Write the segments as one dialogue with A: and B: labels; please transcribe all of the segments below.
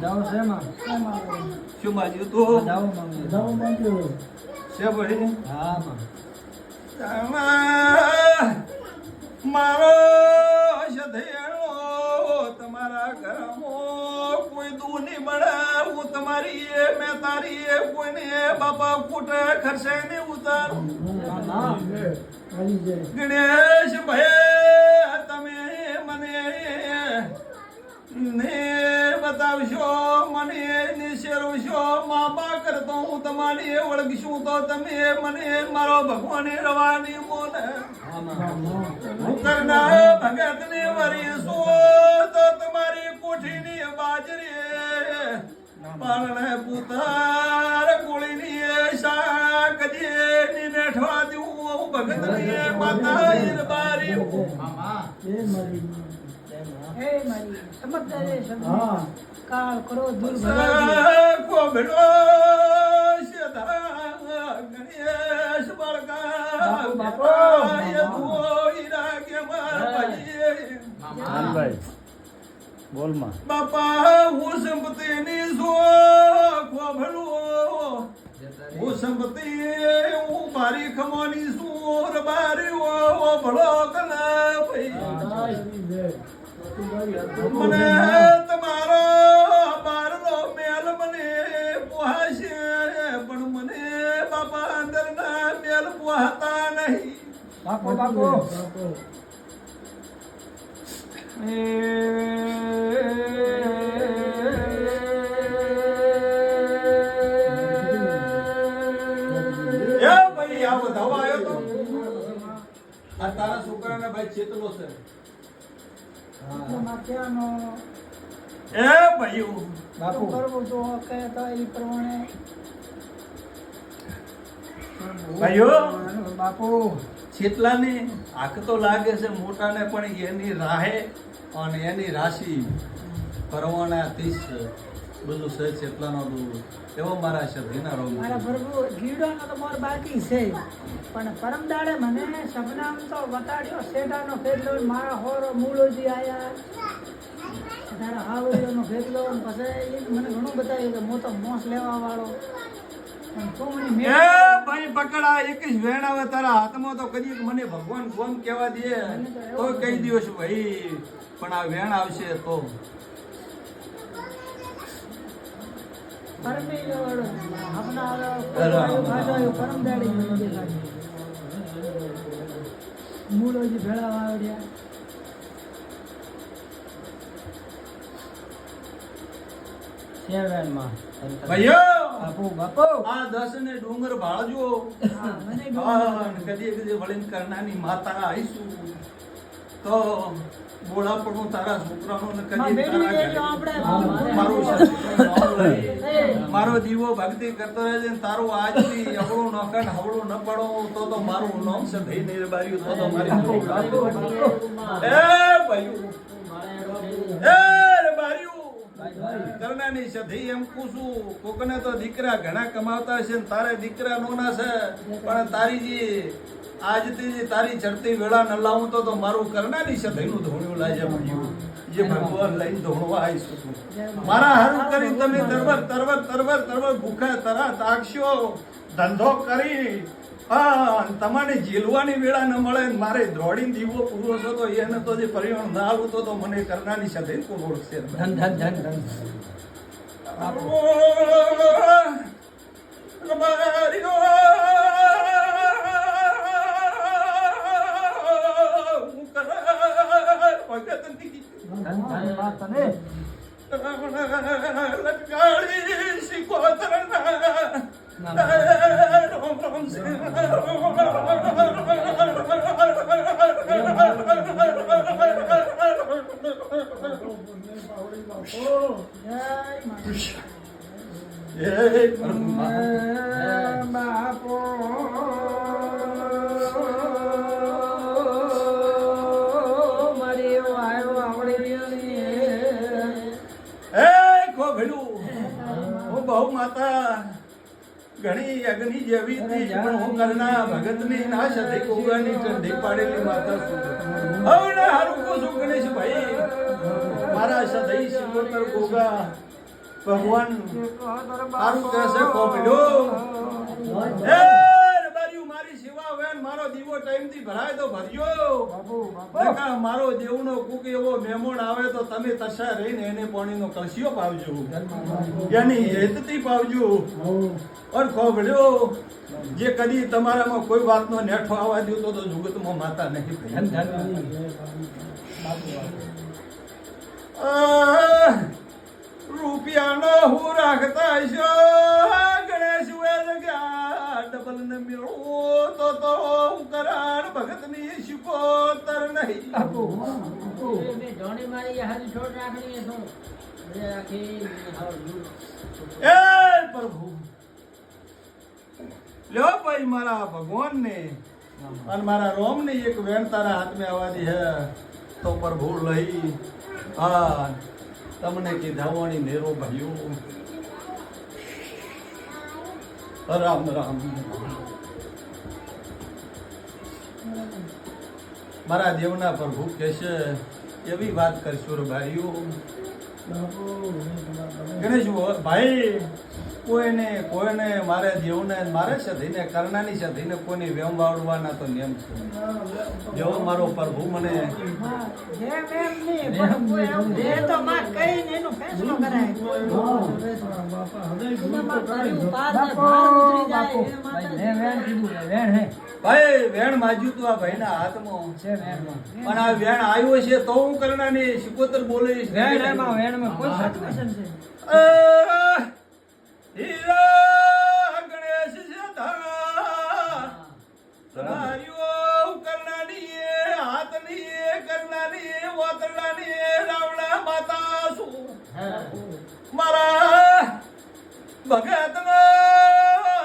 A: જાઓ છે માં
B: શું માજ્યું તું
A: જાઓ માંગ્યો
B: છે ભાઈ
A: હા માં
B: મારો સધેણો તમારા ઘરમાં કોઈ દૂર નહીં મળે હું તમારી એ મેં તારી એ કોઈને બાપા કૂટે ખર્ચે નહીં ઉતારું ગણેશ ભાઈ તમે મને ને બતાવશો મને નિશેરવશો માપા કરતો હું તમારી ઓળખશું તો તમે મને મારો ભગવાન રવાની મોને હું કરના ભગત ને વરીશો તો તમારી કોઠીની બાજરી પાલણે પુતાર કોળીની શાક ની નેઠવા દઉં ભગત ની માતા ઈરબારી
C: હે મારી સમજદારી સમજ કાળ કરો દૂર
B: કોબડો સદા ગણેશ બળકા બાપા યદુઈ રાગે
A: ભાઈ બોલ માં
B: બાપા હું સંપત્તિની સો કોબડો હું સંપત્તિ હું ભારી ખમોની સુર બારી ઓ ભળો કલા ભાઈ મને તમારો બારનો મેલ મને પોહાશે પણ મને બાપા અંદર ના મેલ પોહાતા નહીં
A: બાપો બાપો
B: ભાઈ આ વધાવા આવ્યો તો આ તારા છોકરાને ભાઈ ચેતલો છે
C: માથાનો
B: એ ભાઈઓ
A: બાપુ
C: કરવું તો કહેતા એ પ્રમાણે
B: ભાઈઓ
A: બાપુ
B: ચેતલાને આંખ તો લાગે છે મોટાને પણ એની રાહે અને એની રાશિ પરવાના 30 બધું છે ચેતલાનો દૂર એવો મારા શરીરના રોગ
C: મારા પ્રભુ ગીડોનો તો મોર બાકી છે પણ પરમ દાડે મને સપનામ તો બતાડ્યો શેઠાનો ફેરલો મારા હોરો મૂળોજી આયા તારા હાવડીઓનો ફેરલો પછી એ મને ઘણું બતાવ્યું કે હું તો મોસ લેવા વાળો પણ તો મને
B: એ ભાઈ પકડા એક જ વેણ આવે તારા હાથમાં તો કદી મને ભગવાન ગોમ કહેવા દે તો કહી દયો છું ભાઈ પણ આ વેણ આવશે તો
C: પરમે આપણા પરમ દાડે મૂળોજી ભેળા વાવડ્યા
A: શેરવેન માં
B: ભાઈઓ
A: બાપુ બાપુ
B: આ 10 ને ડુંગર ભાળજો
C: મને
B: કદી કદી વળીને કરનાની માતા આવીશું તો બોલા પણ તારા છોકરાનો ને કદી મારું મારો દીવો ભક્તિ કરતો રહેજે ને તારું આજથી અવળું ન કર હવળું ન પડો તો મારું નામ છે ભાઈ નિર્બાર્યું તો મારી એ ભાઈ એ બાર્યું કરનાની સધી એમ પૂછું કોકને તો દીકરા ઘણા કમાવતા છે ને તારે દીકરા નોના છે પણ તારી જે આજથી તારી ચડતી વેળા ન લાવું તો મારું કરનાની સધીનું ધોણ્યું લાજે મળ્યું જે ભગવાન લઈને ધોણવા આવીશું મારા હારું કરી તમે તરવર ભૂખા તરા તાકશો ધંધો કરી તમારે જીલવાની વેળા ન મળે મારે દ્રોડીને દીવો પૂરો છો તો એને તો જે પરિણામ ના આવું તો મને કરનાની સાથે કોણ ઓળખશે
A: ધન ધન ધન ધન તને
B: લટકાળી શીખોતરના
C: બાપો મારી આવ્યો આવડી
B: બહુ માતા ઘણી અગ્નિ જેવી હતી પણ હું કરના ભગતની ના સાથે કોગાની ઠંડી પાડેલી માતા છું હવે હારું કો છું ગણેશ ભાઈ મારા સદઈ શિકોતર કોગા ભગવાન
A: તારો
B: તારું કહેશે કોપડ્યો એ રબારીઓ મારી સેવા વેન મારો દીવો ટાઈમ થી ભરાય તો ભરજો
A: બાપુ
B: નકા મારો દેવનો કુક એવો મહેમાન આવે તો તમે તસા રહીને એને પાણીનો કળશીઓ પાવજો એની હેતથી પાવજો ઓર ખોબડ્યો જે કદી તમારામાં કોઈ વાતનો નેઠો આવવા દો તો જુગતમાં માતા નહીં રૂપિયાનો હું રાખતા છો ગણેશ વેદ ગયા ડબલ ને મેળવો તો હું કરાર ભગતની શિકોતર નહીં એ પ્રભુ લ્યો ભાઈ મારા ભગવાન ને અને મારા રોમ ને એક વેણ તારા હાથમાં આવવાની હે તો પ્રભુ લઈ હા તમને કીધાવાની નેરો ભાઈઓ રામ રામ મારા દેવના પ્રભુ કહેશે એવી વાત કરશો રે ભાઈઓ ગણેશ ભાઈ કોઈને મારે દેવને મારે સધીને કરનાની સધીને કોઈને વેમ વાળવાના તો નિયમ છે જેવો મારો પ્રભુ મને ભાઈ વેણ માજ્યું તું આ ભાઈના હાથમાં પણ આ વેણ આવ્યો છે તો હું કરનાની શિકોતર બોલીશ હીરા ગણેશ છે ધરા તમારીઓ કરનાની હાથની કરનાની વાતરડાની રાવણા માતા શું મારા ભગત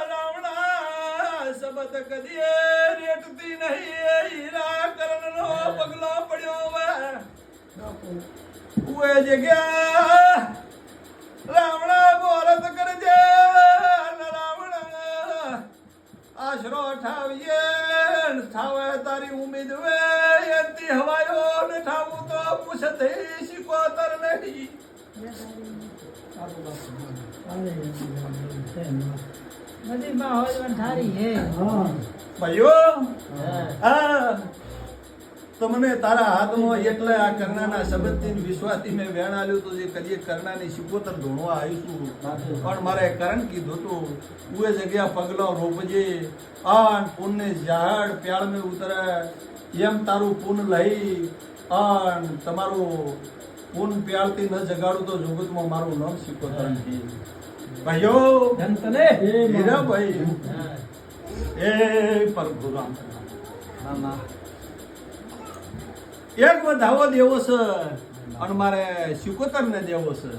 B: રાવણા શબ્દ કદી રેટતી નહીં હીરા કરણનો પગલો પડ્યો વે જગ્યા રાવણા બોરત કરજે રાવણા આશરો ઠાવીએ ઠાવે તારી ઉમીદ વે એતી હવાયો ને ઠાવું તો પૂછતે શિકોતર નહીં ભાઈઓ હા તમને તારા હાથમાં એટલે આ કરણાના શબ્દથી વિશ્વાસથી મેં વેણ આલ્યું તો જે કદી કરણાની શિકોતર ધોણવા આવીશું પણ મારે કરણ કીધું તું ઉએ જગ્યા પગલો રોપજે આન પુનને ઝાડ પ્યાળ મેં ઉતરે એમ તારું પુન લઈ આન તમારું પુન પ્યાળથી ન જગાડું તો જગતમાં મારું નામ શિકોતર નથી ભાઈઓ હીરા ભાઈ એ પરભુરામ એક વધાવો દેવો છે અને મારે શિકોતર ને દેવો છે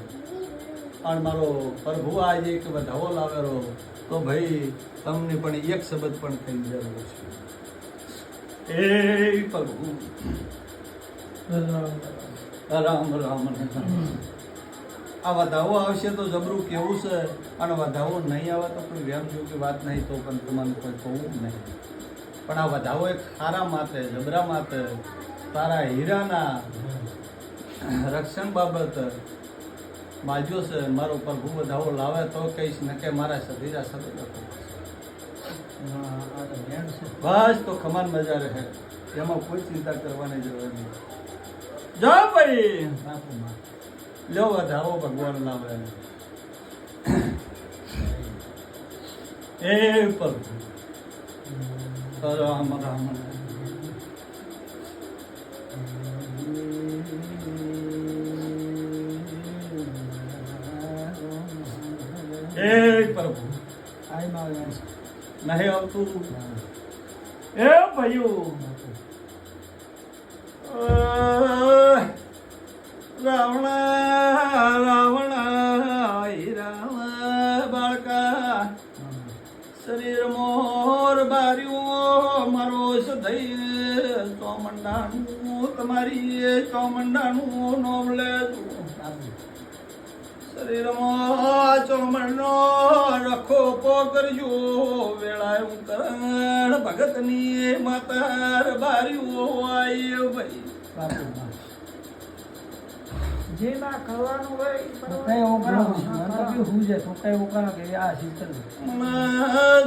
B: અને મારો પ્રભુ આજે એક વધાવો લાવેલો તો ભાઈ તમને પણ એક શબ્દ પણ થઈ જરૂર છે એ પ્રભુ રામ રામ આ વધાવો આવશે તો જબરું કેવું છે અને વધાવો નહીં આવે તો પણ વ્યામ જોગી વાત નહીં તો પણ તમારે કોઈ કહું નહીં પણ આ વધાવો એક ખારા માથે જબરા માથે તારા હીરાના રક્ષણ બાબત માજ્યો છે મારો પ્રભુ વધાવો લાવે તો કહીશ ને કે મારા સધીરા સદીરા બસ તો ખમાન મજા રહે એમાં કોઈ ચિંતા કરવાની જરૂર નહીં જાઓ ભાઈ લો વધાવો ભગવાન લાવે એ પ્રભુ રામ રામ એ પ્રભુ નહીં આવતું એ ભાઈઓ રાવણા રાવણા રામ બાળકા શરીર મોર બાર્યું મારો સદૈ ચોમંડાનું તમારી ચોમંડાનું નોમ લેતું શરીરમાં ચોમણનો રખો પો કરજો વેળાય કરણ ભગતની માતા બાર્યું આય ભાઈ
C: જેમાં કરવાનું હોય એ
A: તો
C: કરવાનું.
A: કઈ ઓકરા મને તો બી હું છે તો કઈ ઓકરા કે આ શીતલ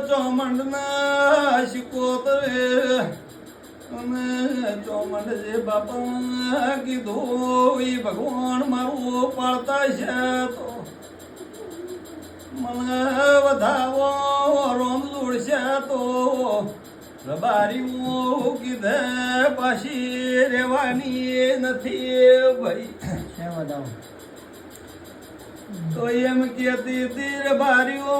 B: ચોમંડના શિકોતરે અને ચોમંડ જે બાપા કીધું એ ભગવાન મારું પાળતા છે તો મને વધાવો રોમ જોડશે તો રબારીઓ કીધે પાછી રહેવાની નથી ભાઈ
A: શેમ વધાવો
B: તો એમ કેતી તી રબારીઓ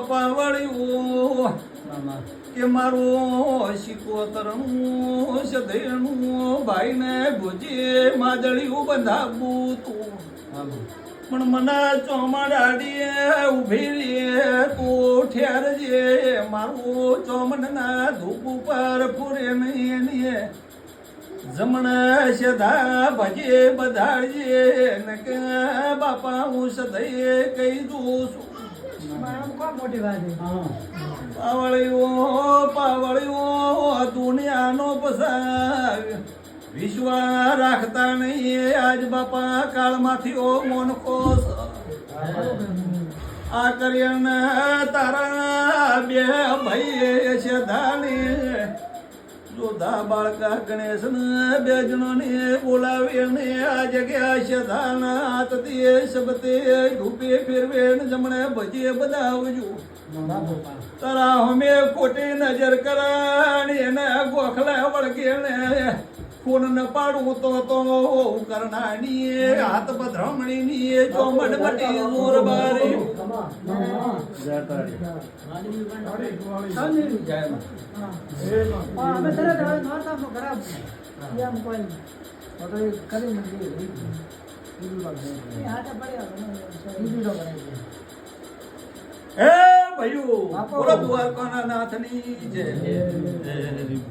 B: પાવળ્યું
A: મામા
B: કે મારું શિકોતરનું સધેણું ભાઈને ભુજે માદળિયું બંધાવું તું
A: મામા
B: પણ મને ચોમડાડીએ ઊભી રે તું ઠેરજે મારું ચોમડના ધૂપ ઉપર ફૂરે નહીં ને જમણે સદા ભજે બધાડજે ને કે બાપા હું સદૈયે કહી દઉં છું
C: આમ કોણ મોટી વાત છે?
B: પાવળ્યો દુનિયાનો પસાર વિશ્વા રાખતા નહીં આજ બાપા કાળમાંથી ઓ મોનકો આ કરીને તારા બે ભાઈ છે ધાની જોધા બાળકા ગણેશ ને બે જણો ને બોલાવી ને આ જગ્યા છે ધાના હાથથી શબતે રૂપે ફેરવે ને જમણે ભજીએ બનાવજો તારા હમે ખોટી નજર કરાણી એને ગોખલા વળગે ને ખૂન ન પાડવું તો કરનાની હાથ પધરામણી ની ચોમડ બટી જોર બારી
C: સમજી
A: જય
C: હા. હા, અમે તરત હવે નોરતામાં ખરાબ એમ કોઈ
A: તો તો એ કરી મૂકી બીજું
C: એ હાથે પડ્યા
A: બીજું તો કરે છે
B: હે ભયું
A: બાપો.
B: બોલો દ્વારકાના નાથની જય
C: રેડી